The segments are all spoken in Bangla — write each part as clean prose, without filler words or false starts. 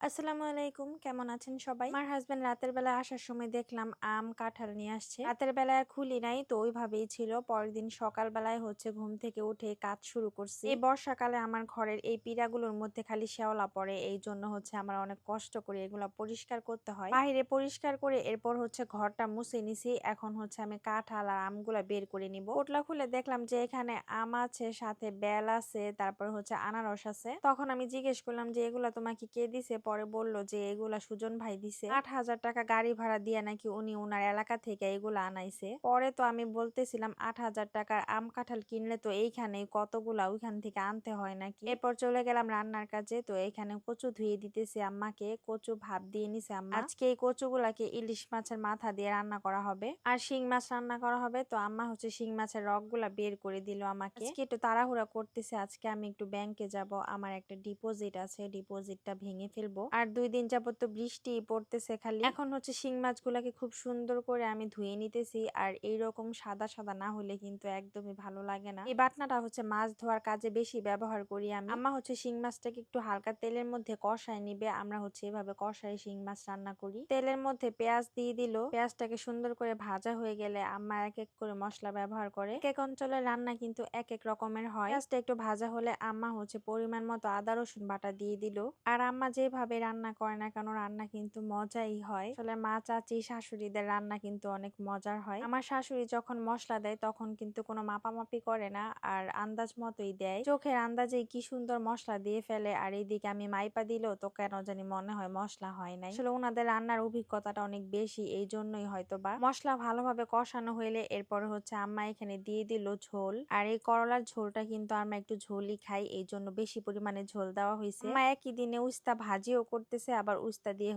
আসসালামু আলাইকুম, কেমন আছেন সবাই? আমার হাজবেন্ড রাতের বেলা আসার সময় দেখলাম আম কাঁঠাল নিয়ে আসছে। রাতের বেলায় খুলি নাই, তো ওইভাবেই ছিল। পরের দিন সকাল বেলায় ঘুম থেকে উঠে কাজ শুরু করছি। এই বর্ষাকালে আমার ঘরের এই পিঁড়াগুলোর মধ্যে খালি শ্যাওলা পড়ে, এই জন্য আমার অনেক কষ্ট করে এগুলা পরিষ্কার করতে হয়। বাইরে পরিষ্কার করে এরপর ঘরটা মুছে নিছি। এখন আমি কাঁঠাল আর আমগুলা বের করে নিব। পোটলা খুলে দেখলাম যে এখানে আম আছে, সাথে বেল আছে, তারপর আনারস আছে। তখন আমি জিজ্ঞেস করলাম যে এগুলা তোমাকে কে দিছে? পরে বলল যে এগুলা সুজন ভাই দিছে। 8,000 টাকা গাড়ি ভাড়া দিয়ে নাকি উনি ওনার এলাকা থেকে এগুলা আনাইছে। পরে তো আমি বলতেছিলাম 8,000 টাকার আম কাঁঠাল কিনলে তো এইখানে কতগুলা ওইখান থেকে আনতে হয় নাকি। এরপর চলে গেলাম রান্নার কাজে। তো এইখানে কচু ধুয়ে দিতেছি আম্মাকে। কচু ভাপ দিয়ে নিছে আম্মা। আজকে এই কচুগুলাকে ইলিশ মাছের মাথা দিয়ে রান্না করা হবে আর শিং মাছ রান্না করা হবে। তো আম্মা শিং মাছের রগগুলা বের করে দিল আমাকে। আজকে একটু তাড়াহুড়া করতেছে। আজকে আমি একটু ব্যাংকে যাব, আমার একটা ডিপোজিট আছে, ডিপোজিটটা ভেঙে ফেলবো। আর 2 দিন যাবত তো বৃষ্টি পড়তেছে খালি। এখন শিং মাছগুলাকে খুব সুন্দর করে আমি ধুয়ে নিতেছি। আর এইরকম সাদা সাদা না হলে কিন্তু একদমই ভালো লাগে না। এই বাটনাটা মাছ ধোয়ার কাজে বেশি ব্যবহার করি আমি। আম্মা শিং মাছটাকে একটু হালকা তেলের মধ্যে কষায় নিবে। আমরা এভাবে কষায় শিং মাছ রান্না করি। তেলের মধ্যে পেঁয়াজ দিয়ে দিল। পেঁয়াজটাকে সুন্দর করে ভাজা হয়ে গেলে আম্মা এক এক করে মশলা ব্যবহার করে। এক এক অঞ্চলের রান্না কিন্তু এক এক রকমের হয়। পেঁয়াজটা একটু ভাজা হলে আম্মা পরিমাণ মতো আদা রসুন বাটা দিয়ে দিল। আর আম্মা যেভাবে রান্না করে না কেন, রান্না কিন্তু মজাই হয়। আসলে মা, চাচি, শাশুড়িদের রান্না কিন্তু অনেক মজার হয়। আমার শাশুড়ি যখন মশলা দেয় তখন কিন্তু কোনো মাপামাপি করে না, আর আন্দাজ মতোই দেয়। চোখের আন্দাজে কি সুন্দর মশলা দিয়ে ফেলে। আর এইদিকে আমি মাইপা দিলেও তো কেন জানি মনে হয় মশলা হয় নাই। আসলে ওনাদের রান্নার অভিজ্ঞতাটা অনেক বেশি, এই জন্যই হয়তো বা। মশলা ভালোভাবে কষানো হইলে এরপরে আম্মা এখানে দিয়ে দিল ঝোল। আর এই করলার ঝোলটা কিন্তু আমরা একটু ঝোলই খাই, এই জন্য বেশি পরিমাণে ঝোল দেওয়া হয়েছে। আম্মা একই দিনে উস্তা ভাজিও করতেছে, আবার উস্তা দিয়ে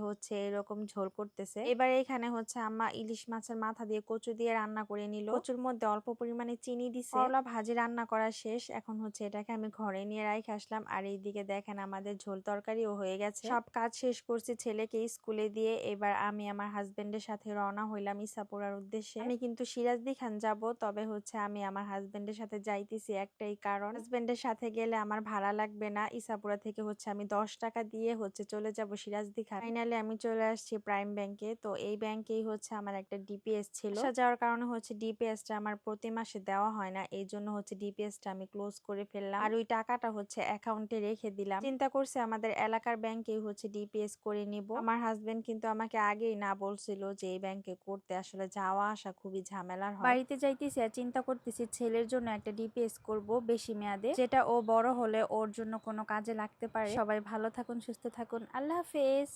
এরকম ঝোল করতেছে। এবার এখানে আম্মা ইলিশ মাছের মাথা দিয়ে কচু দিয়ে রান্না করে নিল। কচুর মধ্যে অল্প পরিমাণে চিনি দিছে। করলা ভাজি রান্না করা শেষ। এখন এটাকে আমি ঘরে নিয়ে রাইখে আসলাম। আর এইদিকে দেখেন আমাদের ঝোল তরকারিও হয়ে গেছে। সব কাজ শেষ করছি, ছেলেকে স্কুলে দিয়ে এবার আমি আমার হাজবেন্ডের সাথে রওনা হইলাম ইসাপুরার উদ্দেশ্যে। আমি কিন্তু সিরাজদি খান যাব, তবে আমি আমার হাজবেন্ডের সাথে যাইতেছি একটাই কারণ, হাজবেন্ডের সাথে গেলে আমার ভাড়া লাগবে না। ইসাপুরা থেকে আমি 10 টাকা দিয়ে চলে যাব সিরাজদি খান। ফাইনালি আমি চলে আসছি প্রাইম ব্যাংকে। তো এই ব্যাংকেই আমার একটা ডিপিএস ছিল। যাওয়ার কারণে ডিপিএস টা আমার প্রতি মাসে দেওয়া হয় না, এই জন্য ডিপিএস টা আমি ক্লোজ করে ফেললাম। আর ওই টাকাটা অ্যাকাউন্টে রেখে দিলাম। চিন্তা করছি আমাদের এলাকার ব্যাংকেই ডিপিএস করে নিব। আমার হাজবেন্ড কিন্তু আমাকে আগেই না বলছিল যে এই ব্যাংকে করতে। আসলে যাওয়া আসা খুবই ঝামেলার হয়। বাড়িতে যাইতেছি আর চিন্তা করতেছি ছেলের জন্য একটা ডিপিএস করব বেশি মেয়াদে, যেটা ও বড় হলে ওর জন্য কোনো কাজে লাগতে পারে। সবাই ভালো থাকুন, সুস্থ থাকুন, আল্লাহ হাফেজ।